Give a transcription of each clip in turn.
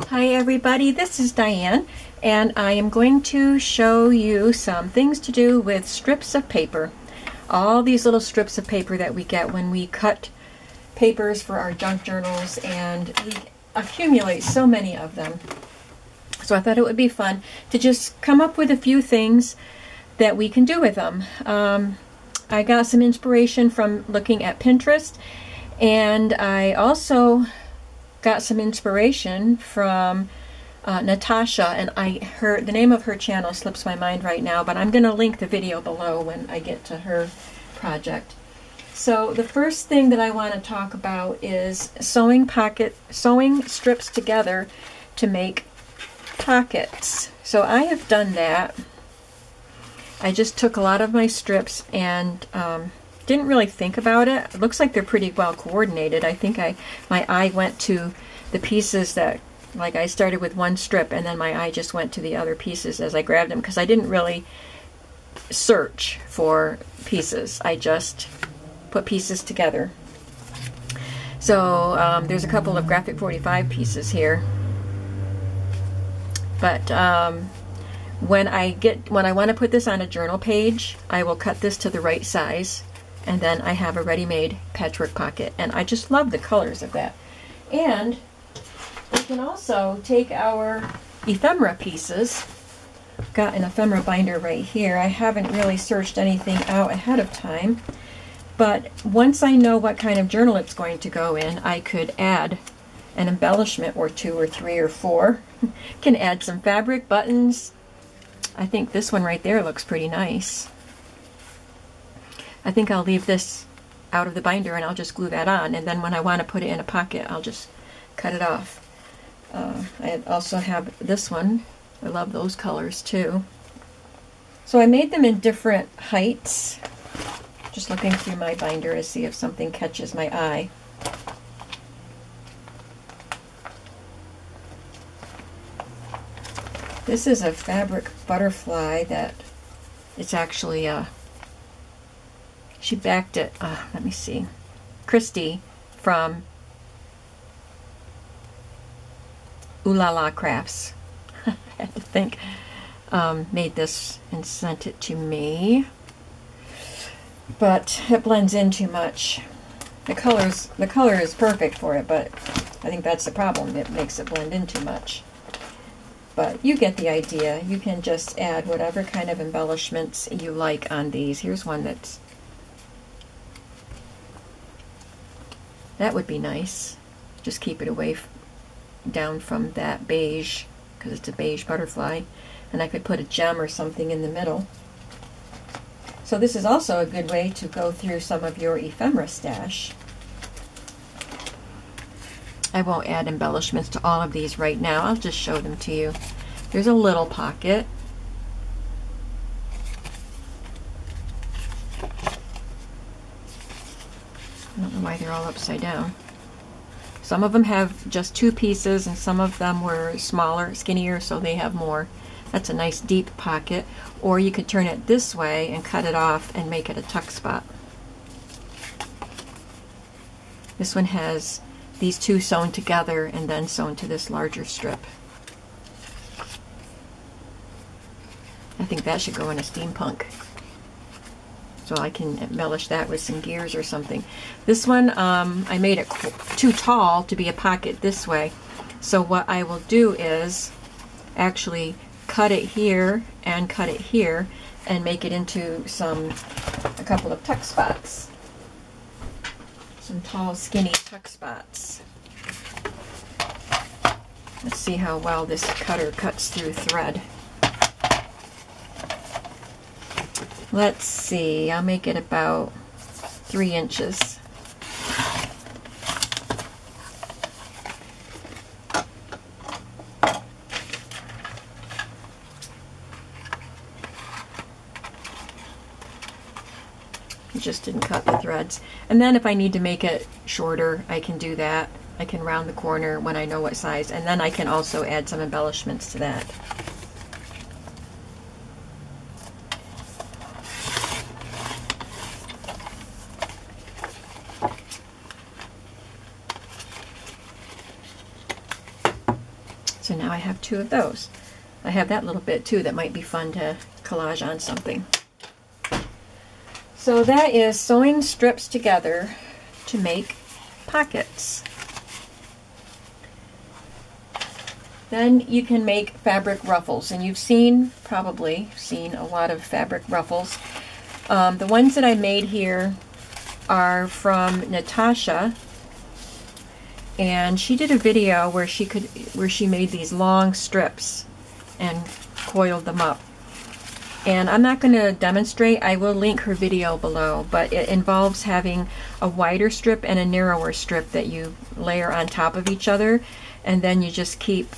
Hi everybody, this is Diane, and I am going to show you some things to do with strips of paper. All these little strips of paper that we get when we cut papers for our junk journals, and we accumulate so many of them. So I thought it would be fun to just come up with a few things that we can do with them. I got some inspiration from looking at Pinterest, and I also got some inspiration from Natasha, and the name of her channel slips my mind right now, but I'm going to link the video below when I get to her project. So the first thing that I want to talk about is sewing strips together to make pockets. So I have done that. I just took a lot of my strips and didn't really think about it. It looks like they're pretty well coordinated. I think my eye went to the pieces that, like, I started with one strip and then my eye just went to the other pieces as I grabbed them, because I didn't really search for pieces. I just put pieces together. So there's a couple of Graphic 45 pieces here, but when I want to put this on a journal page, I will cut this to the right size, and then I have a ready-made patchwork pocket, and I just love the colors of that. And we can also take our ephemera pieces. Got an ephemera binder right here. I haven't really searched anything out ahead of time, but once I know what kind of journal it's going to go in, I could add an embellishment or two or three or four. Can add some fabric, buttons. I think this one right there looks pretty nice. I think I'll leave this out of the binder and I'll just glue that on, and then when I want to put it in a pocket, I'll just cut it off. I also have this one. I love those colors too. So I made them in different heights. Just looking through my binder to see if something catches my eye. This is a fabric butterfly that it's actually she backed it, let me see, Christy from Ooh La La Crafts. I had to think. Made this and sent it to me, but it blends in too much. The color is perfect for it, but I think that's the problem. It makes it blend in too much. But you get the idea. You can just add whatever kind of embellishments you like on these. Here's one that would be nice. Just keep it away down from that beige, because it's a beige butterfly, and I could put a gem or something in the middle. So this is also a good way to go through some of your ephemera stash. I won't add embellishments to all of these right now. I'll just show them to you. There's a little pocket. I don't know why they're all upside down. Some of them have just two pieces, and some of them were smaller, skinnier, so they have more. That's a nice deep pocket. Or you could turn it this way and cut it off and make it a tuck spot. This one has these two sewn together and then sewn to this larger strip. I think that should go in a steampunk. So I can embellish that with some gears or something. This one, I made it too tall to be a pocket this way. So what I will do is actually cut it here and cut it here and make it into a couple of tuck spots. Some tall, skinny tuck spots. Let's see how well this cutter cuts through thread. Let's see, I'll make it about 3 inches. It just didn't cut the threads. And then if I need to make it shorter, I can do that. I can round the corner when I know what size, and then I can also add some embellishments to that. So now I have 2 of those. I have that little bit too that might be fun to collage on something. So that is sewing strips together to make pockets. Then you can make fabric ruffles, and you've probably seen a lot of fabric ruffles. The ones that I made here are from Natasha, and she did a video where she made these long strips and coiled them up. And I'm not going to demonstrate. I will link her video below, but it involves having a wider strip and a narrower strip that you layer on top of each other, and then you just keep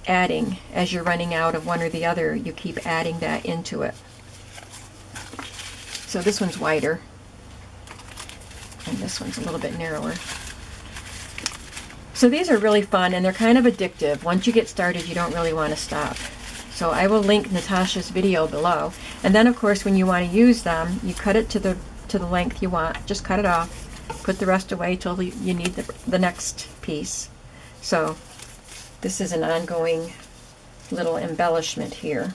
adding as you're running out of one or the other. You keep adding that into it. So this one's wider and this one's a little bit narrower. So these are really fun, and they're kind of addictive. Once you get started, you don't really want to stop. So I will link Natasha's video below. And then of course when you want to use them, you cut it to the length you want. Just cut it off. Put the rest away till you need the next piece. So this is an ongoing little embellishment here.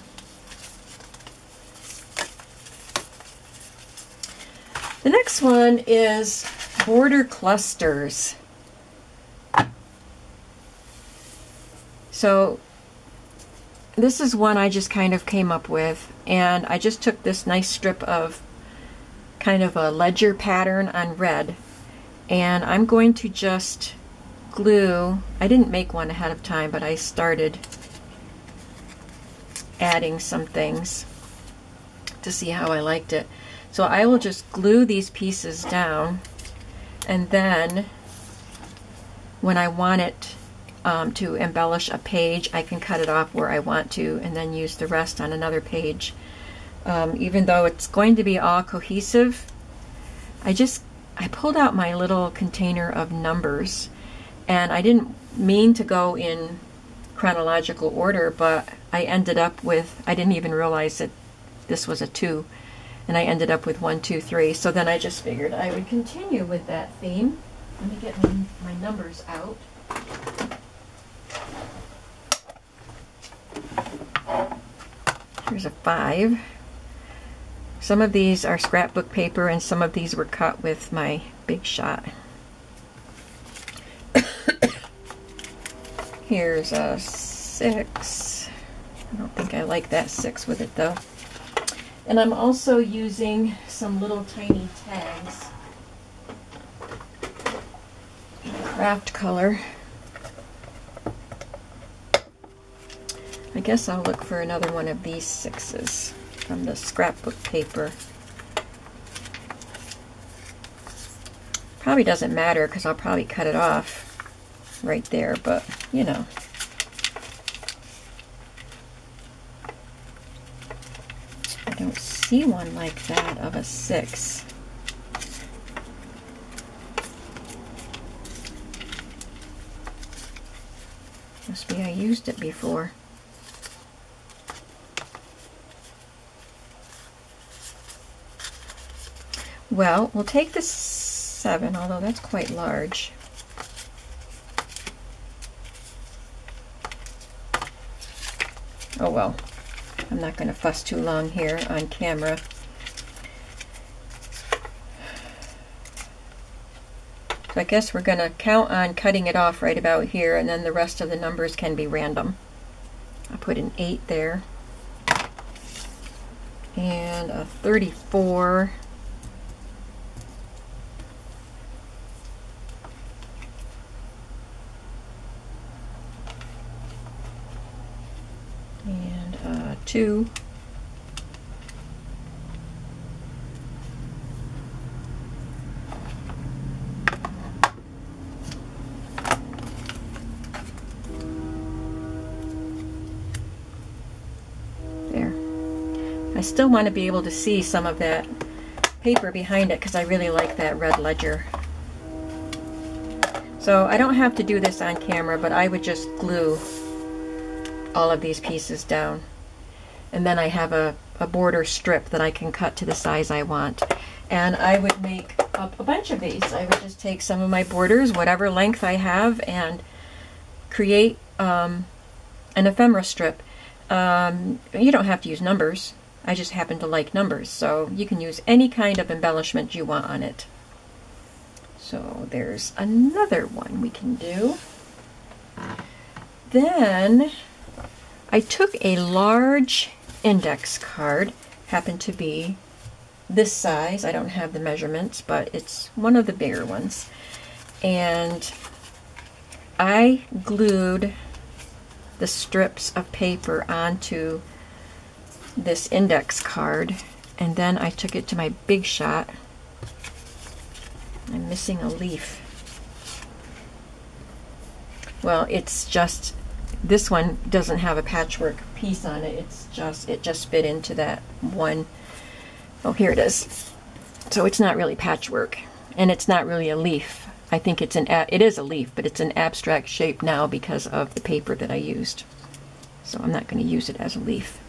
The next one is border clusters. So this is one I just kind of came up with, and I just took this nice strip of kind of a ledger pattern on red, and I'm going to just glue. I didn't make one ahead of time, but I started adding some things to see how I liked it. So I will just glue these pieces down, and then when I want it to embellish a page, I can cut it off where I want to and then use the rest on another page. Even though it's going to be all cohesive, I pulled out my little container of numbers, and I didn't mean to go in chronological order, but I ended up with, I didn't even realize that this was a 2, and I ended up with 1, 2, 3. So then I just figured I would continue with that theme. Let me get my numbers out. Here's a 5. Some of these are scrapbook paper, and some of these were cut with my Big Shot. Here's a 6. I don't think I like that 6 with it though. And I'm also using some little tiny tags in craft color. I guess I'll look for another one of these 6s from the scrapbook paper. Probably doesn't matter because I'll probably cut it off right there, but you know. I don't see one like that of a 6. Must be I used it before. Well, we'll take the 7, although that's quite large. Oh well, I'm not going to fuss too long here on camera. So I guess we're going to count on cutting it off right about here, and then the rest of the numbers can be random. I'll put an 8 there, and a 34. And 2. There. I still want to be able to see some of that paper behind it because I really like that red ledger. So I don't have to do this on camera, but I would just glue all of these pieces down, and then I have a border strip that I can cut to the size I want. And I would make up a bunch of these. I would just take some of my borders, whatever length I have, and create an ephemera strip. You don't have to use numbers. I just happen to like numbers, so you can use any kind of embellishment you want on it. So there's another one we can do. Then I took a large index card, happened to be this size. I don't have the measurements, but it's one of the bigger ones. And I glued the strips of paper onto this index card, and then I took it to my Big Shot. I'm missing a leaf. Well, it's just, this one doesn't have a patchwork piece on it. It just fit into that one. Oh, here it is. So it's not really patchwork, and it's not really a leaf. I think it is a leaf, but it's an abstract shape now because of the paper that I used. So I'm not going to use it as a leaf.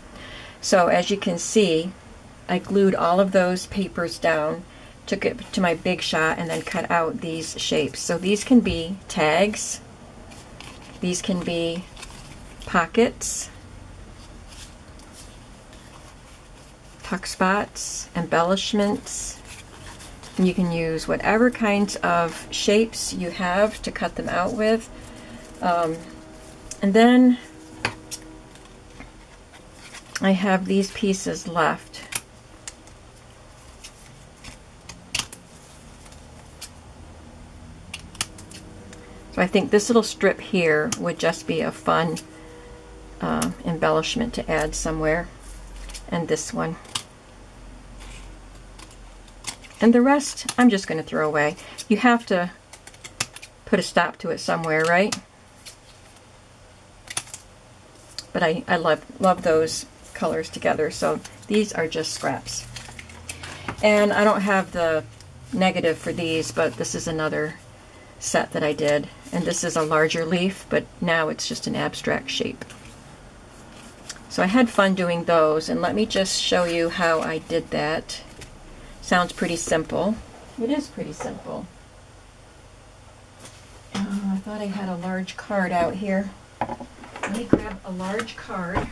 So as you can see, I glued all of those papers down, took it to my Big Shot, and then cut out these shapes. So these can be tags, these can be pockets, tuck spots, embellishments. You can use whatever kinds of shapes you have to cut them out with. And then I have these pieces left. So I think this little strip here would just be a fun embellishment to add somewhere. And this one. And the rest, I'm just going to throw away. You have to put a stop to it somewhere, right? But I love those colors together, so these are just scraps. And I don't have the negative for these, but this is another set that I did. And this is a larger leaf, but now it's just an abstract shape. So I had fun doing those, and let me just show you how I did that. Sounds pretty simple. It is pretty simple. I thought I had a large card out here. Let me grab a large card.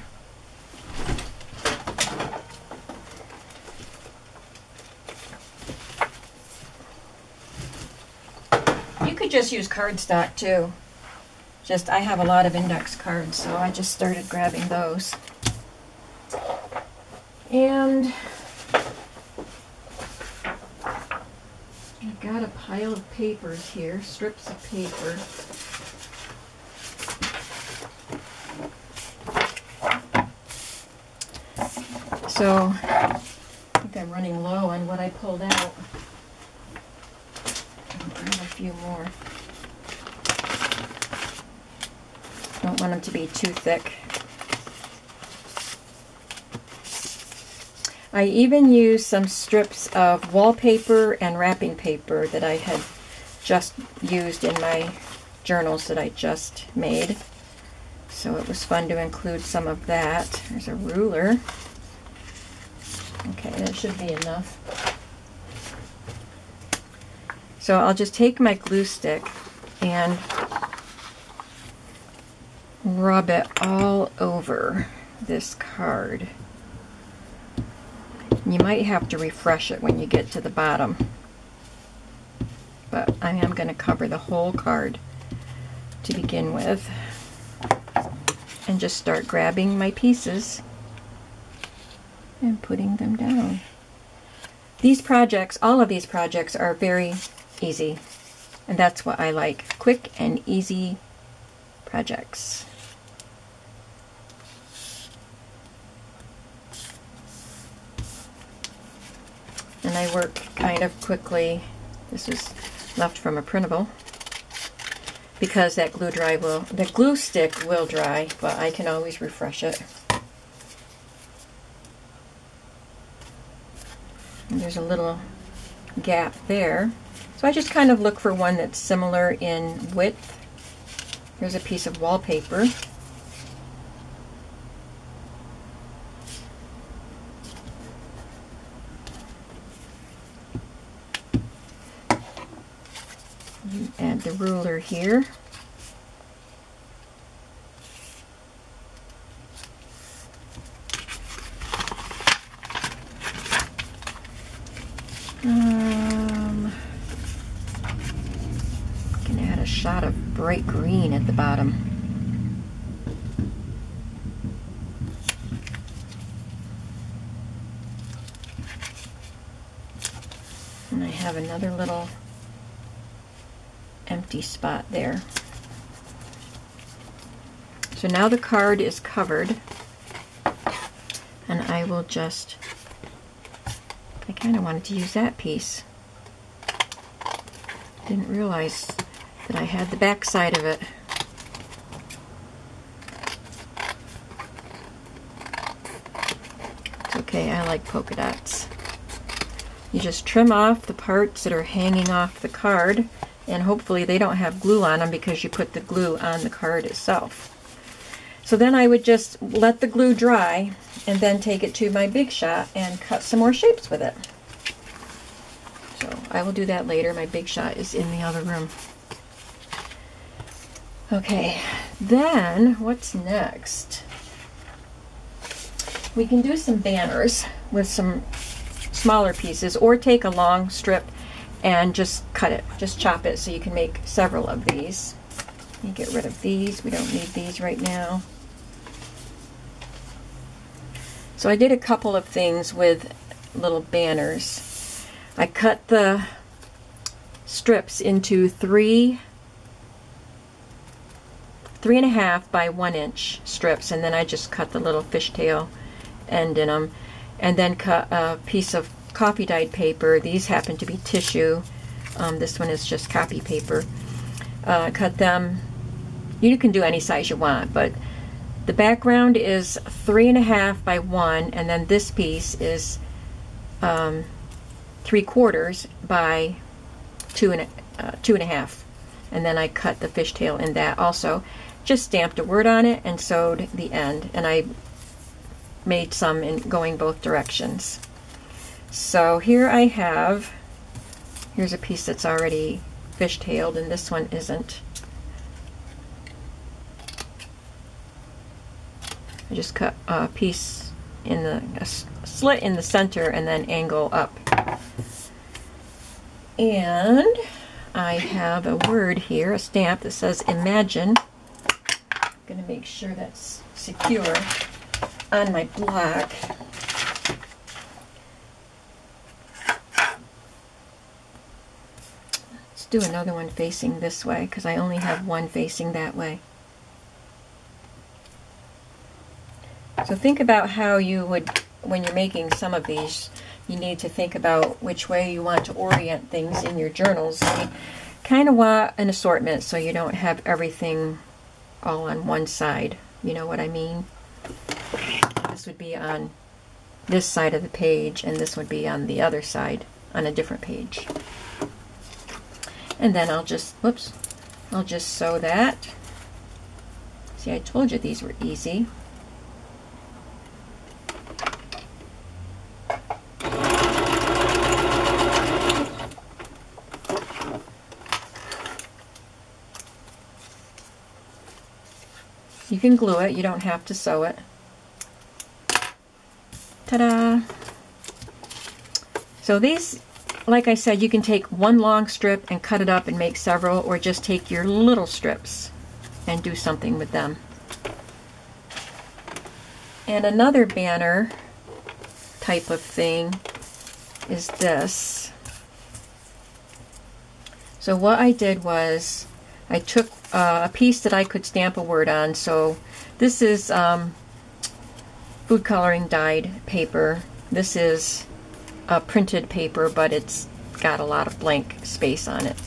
You could just use cardstock too. Just, I have a lot of index cards, so I just started grabbing those. And I've got a pile of papers here, strips of paper. So I think I'm running low on what I pulled out. I'll grab a few more. Don't want them to be too thick. I even used some strips of wallpaper and wrapping paper that I had just used in my journals that I just made. So it was fun to include some of that. There's a ruler. Okay, that should be enough. So I'll just take my glue stick and rub it all over this card. You might have to refresh it when you get to the bottom, but I am going to cover the whole card to begin with and just start grabbing my pieces and putting them down. These projects, all of these projects, are very easy, and that's what I like. Quick and easy projects. And I work kind of quickly. This is left from a printable because that the glue stick will dry, but I can always refresh it. And there's a little gap there. So I just kind of look for one that's similar in width. Here's a piece of wallpaper. Add the ruler here. Can add a shot of bright green at the bottom. And I have another little empty spot there. So now the card is covered, and I will just, I kind of wanted to use that piece. Didn't realize that I had the back side of it. It's okay, I like polka dots. You just trim off the parts that are hanging off the card, and hopefully they don't have glue on them because you put the glue on the card itself. So then I would just let the glue dry and then take it to my Big Shot and cut some more shapes with it. So I will do that later. My Big Shot is in the other room. Okay, then what's next? We can do some banners with some smaller pieces, or take a long strip and just cut it, just chop it, so you can make several of these. Let me get rid of these. We don't need these right now. So I did a couple of things with little banners. I cut the strips into 3.5 by 1 inch strips, and then I just cut the little fishtail end in them, and then cut a piece of coffee dyed paper. These happen to be tissue. This one is just copy paper. Cut them. You can do any size you want, but the background is 3.5 by 1, and then this piece is 3/4 by 2.5, and then I cut the fishtail in that also. Just stamped a word on it and sewed the end, and I made some in going both directions. So here I have, here's a piece that's already fishtailed, and this one isn't. I just cut a piece in a slit in the center and then angle up. And I have a word here, a stamp that says Imagine. I'm going to make sure that's secure on my block. Let's do another one facing this way, because I only have one facing that way. So think about how you would, when you're making some of these, you need to think about which way you want to orient things in your journals. You kind of want an assortment so you don't have everything all on one side. You know what I mean? This would be on this side of the page, and this would be on the other side on a different page. And then I'll just, whoops, I'll just sew that. See, I told you these were easy. You can glue it, you don't have to sew it. Ta-da! So these, like I said, you can take one long strip and cut it up and make several, or just take your little strips and do something with them. And another banner type of thing is this. So what I did was I took a piece that I could stamp a word on. So this is food coloring dyed paper. This is printed paper, but it's got a lot of blank space on it.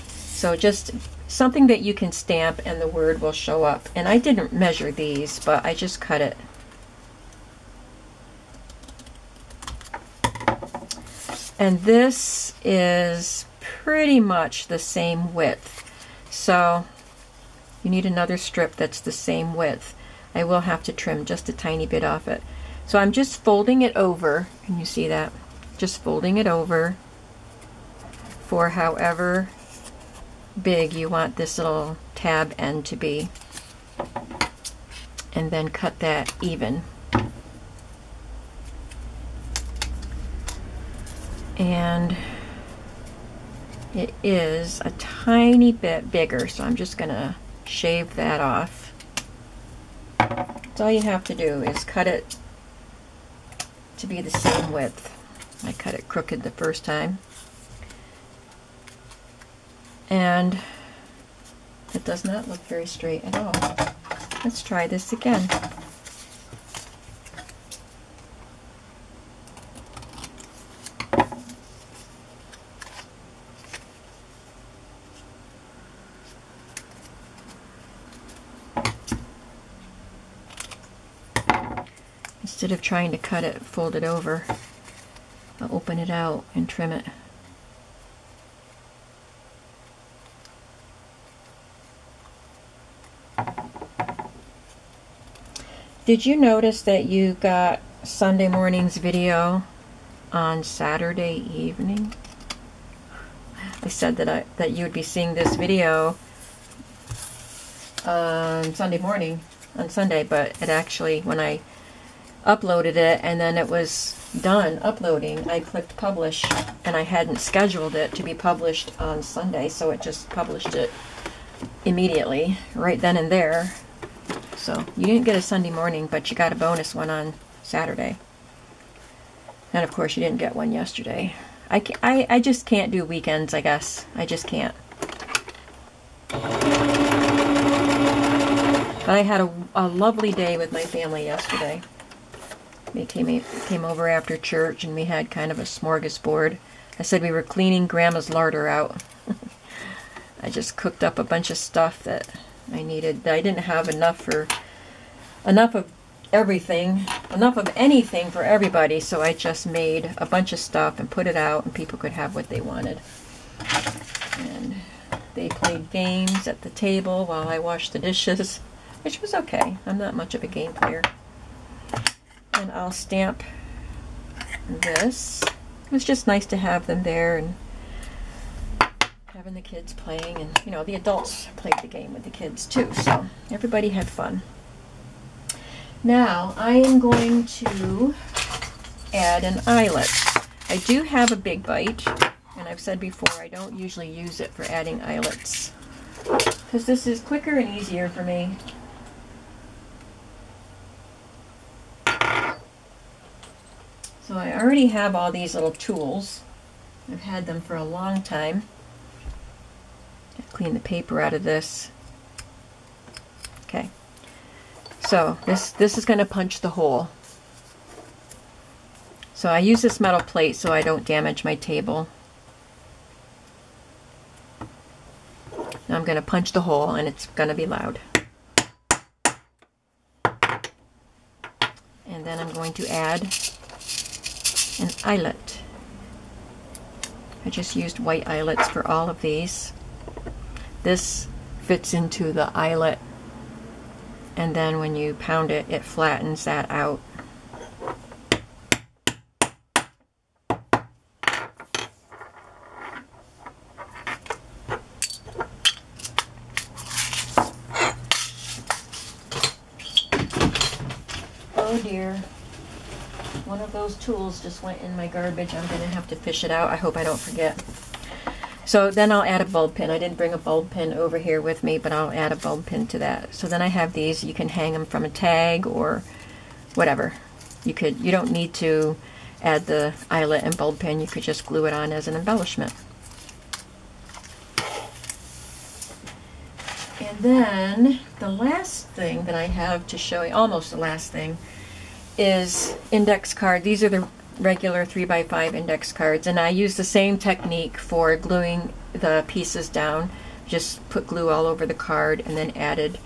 So just something that you can stamp and the word will show up. And I didn't measure these, but I just cut it. And this is pretty much the same width. So you need another strip that's the same width. I will have to trim just a tiny bit off it. So I'm just folding it over. Can you see that? Just folding it over for however big you want this little tab end to be. And then cut that even. And it is a tiny bit bigger, so I'm just going to shave that off. So all you have to do is cut it to be the same width. I cut it crooked the first time. And it does not look very straight at all. Let's try this again. Instead of trying to cut it, fold it over, I'll open it out and trim it. Did you notice that you got Sunday morning's video on Saturday evening? I said that you would be seeing this video on Sunday morning, on Sunday, but it actually, when I uploaded it and then it was done uploading, I clicked publish, and I hadn't scheduled it to be published on Sunday, so it just published it immediately, right then and there. So you didn't get a Sunday morning, but you got a bonus one on Saturday. And of course you didn't get one yesterday. I just can't do weekends, I guess. I just can't. But I had a lovely day with my family yesterday. They came over after church and we had kind of a smorgasbord. I said we were cleaning Grandma's larder out. I just cooked up a bunch of stuff that I needed. I didn't have enough of everything, enough of anything for everybody, so I just made a bunch of stuff and put it out and people could have what they wanted. And they played games at the table while I washed the dishes, which was okay. I'm not much of a game player. And I'll stamp this. It was just nice to have them there and having the kids playing, and you know, the adults played the game with the kids too, so everybody had fun. Now I am going to add an eyelet. I do have a big bite, and I've said before I don't usually use it for adding eyelets because this is quicker and easier for me. So I already have all these little tools. I've had them for a long time. Clean the paper out of this. Okay. So this is going to punch the hole. So I use this metal plate so I don't damage my table. Now I'm going to punch the hole and it's going to be loud. And then I'm going to add an eyelet. I just used white eyelets for all of these. This fits into the eyelet, and then when you pound it, it flattens that out. Oh dear. One of those tools just went in my garbage. I'm going to have to fish it out. I hope I don't forget. So then I'll add a bulb pin. I didn't bring a bulb pin over here with me, but I'll add a bulb pin to that. So then I have these. You can hang them from a tag or whatever. You don't need to add the eyelet and bulb pin. You could just glue it on as an embellishment. And then the last thing that I have to show you, almost the last thing, is index card. These are the regular 3x5 index cards, and I use the same technique for gluing the pieces down. Just put glue all over the card and then added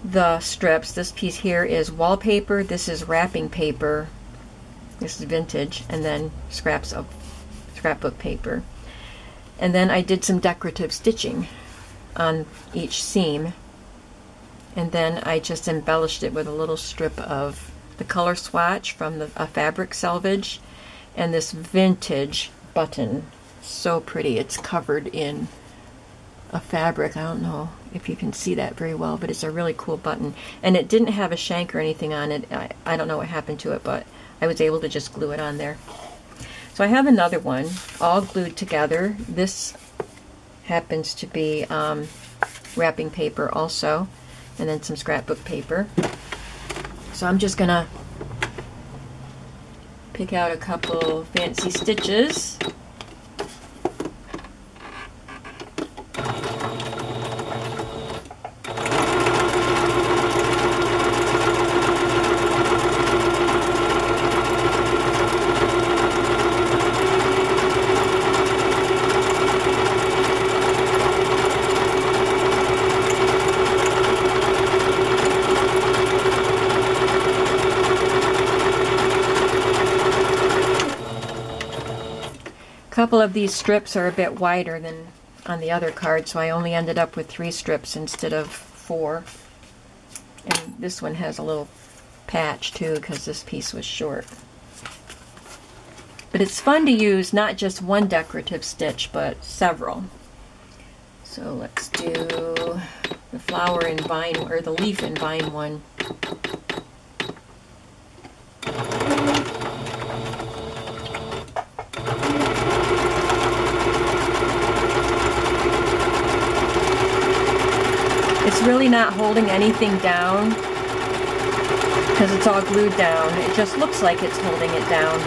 the strips. This piece here is wallpaper, this is wrapping paper, this is vintage, and then scraps of scrapbook paper. And then I did some decorative stitching on each seam, and then I just embellished it with a little strip of the color swatch from a fabric selvage and this vintage button. So pretty. It's covered in a fabric. I don't know if you can see that very well, but it's a really cool button, and it didn't have a shank or anything on it. I don't know what happened to it, but I was able to just glue it on there. So I have another one all glued together. This happens to be wrapping paper also, and then some scrapbook paper. So I'm just gonna pick out a couple fancy stitches. A couple of these strips are a bit wider than on the other card, so I only ended up with 3 strips instead of 4. And this one has a little patch too because this piece was short. But it's fun to use not just one decorative stitch, but several. So let's do the flower and vine, or the leaf and vine one. It's really not holding anything down because it's all glued down. It just looks like it's holding it down.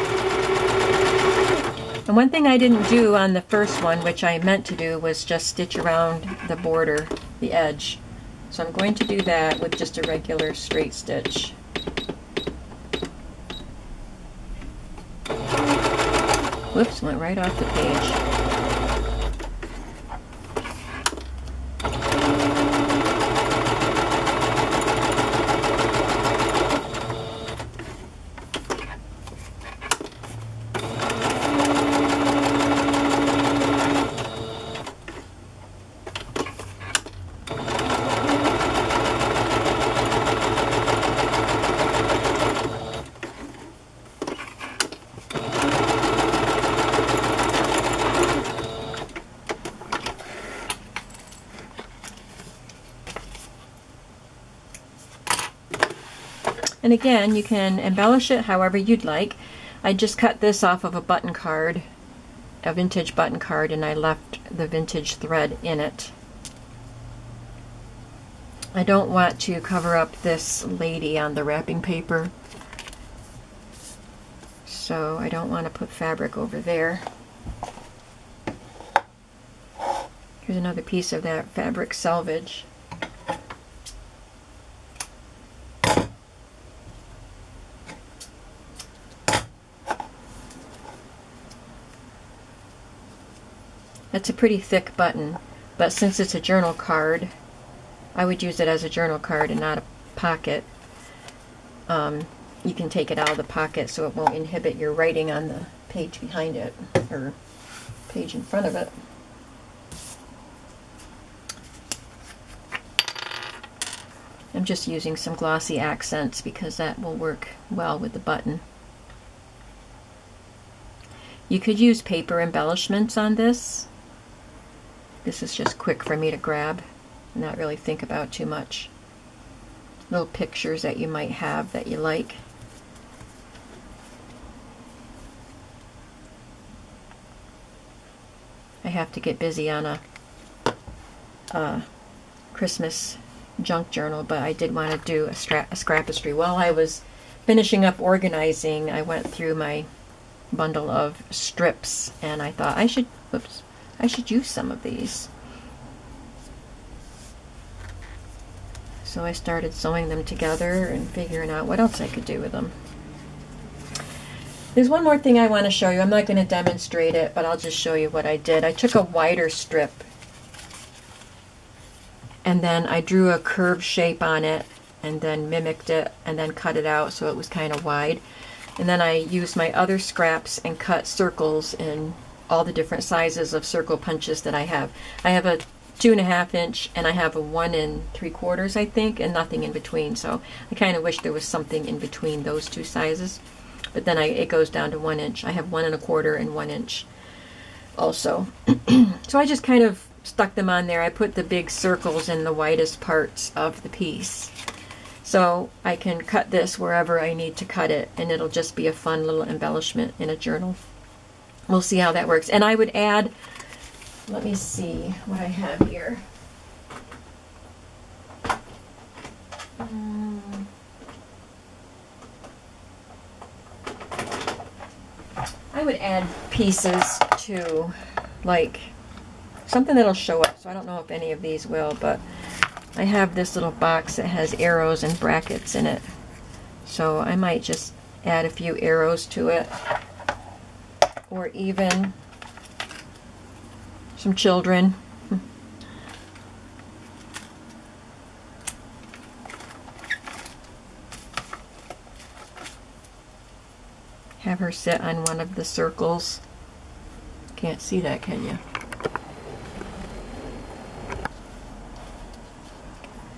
And one thing I didn't do on the first one, which I meant to do, was just stitch around the border, the edge. So I'm going to do that with just a regular straight stitch. Whoops, went right off the page. And again, you can embellish it however you'd like. I just cut this off of a button card, a vintage button card, and I left the vintage thread in it. I don't want to cover up this lady on the wrapping paper, so I don't want to put fabric over there. Here's another piece of that fabric selvage. That's a pretty thick button, but since it's a journal card, I would use it as a journal card and not a pocket. You can take it out of the pocket so it won't inhibit your writing on the page behind it, or page in front of it. I'm just using some glossy accents because that will work well with the button. You could use paper embellishments on this. This is just quick for me to grab and not really think about too much. Little pictures that you might have that you like. I have to get busy on a Christmas junk journal, but I did want to do a Scrapistry. While I was finishing up organizing, I went through my bundle of strips and I thought I should use some of these. So I started sewing them together and figuring out what else I could do with them. There's one more thing I want to show you. I'm not going to demonstrate it, but I'll just show you what I did. I took a wider strip and then I drew a curved shape on it and then mimicked it and then cut it out so it was kind of wide. And then I used my other scraps and cut circles in all the different sizes of circle punches that I have. I have a 2.5 inch and I have a 1 3/4, I think, and nothing in between. So I kind of wish there was something in between those two sizes. But then it goes down to 1 inch. I have 1 1/4 and 1 inch also. So I just kind of stuck them on there. I put the big circles in the widest parts of the piece. So I can cut this wherever I need to cut it, and it'll just be a fun little embellishment in a journal. we'll see how that works. And I would add, let me see what I have here. I would add pieces to, like, something that'll show up. So I don't know if any of these will, but I have this little box that has arrows and brackets in it. So I might just add a few arrows to it, or even some children. Have her sit on one of the circles. Can't see that, can you?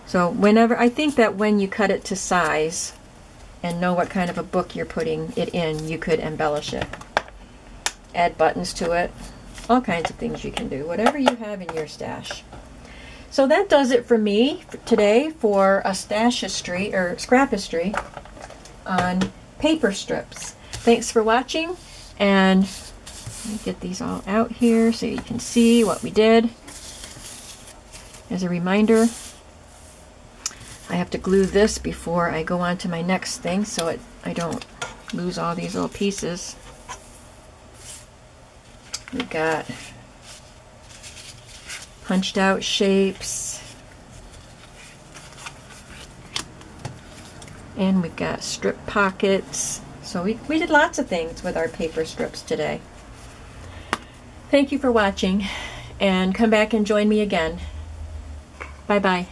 So whenever, I think that when you cut it to size and know what kind of a book you're putting it in, you could embellish it. Add buttons to it. All kinds of things you can do. Whatever you have in your stash. So that does it for me today for a stashistry or scrapistry on paper strips. Thanks for watching, and let me get these all out here so you can see what we did. As a reminder, I have to glue this before I go on to my next thing so I don't lose all these little pieces. We've got punched out shapes, and we've got strip pockets. So we did lots of things with our paper strips today. Thank you for watching, and come back and join me again. Bye-bye.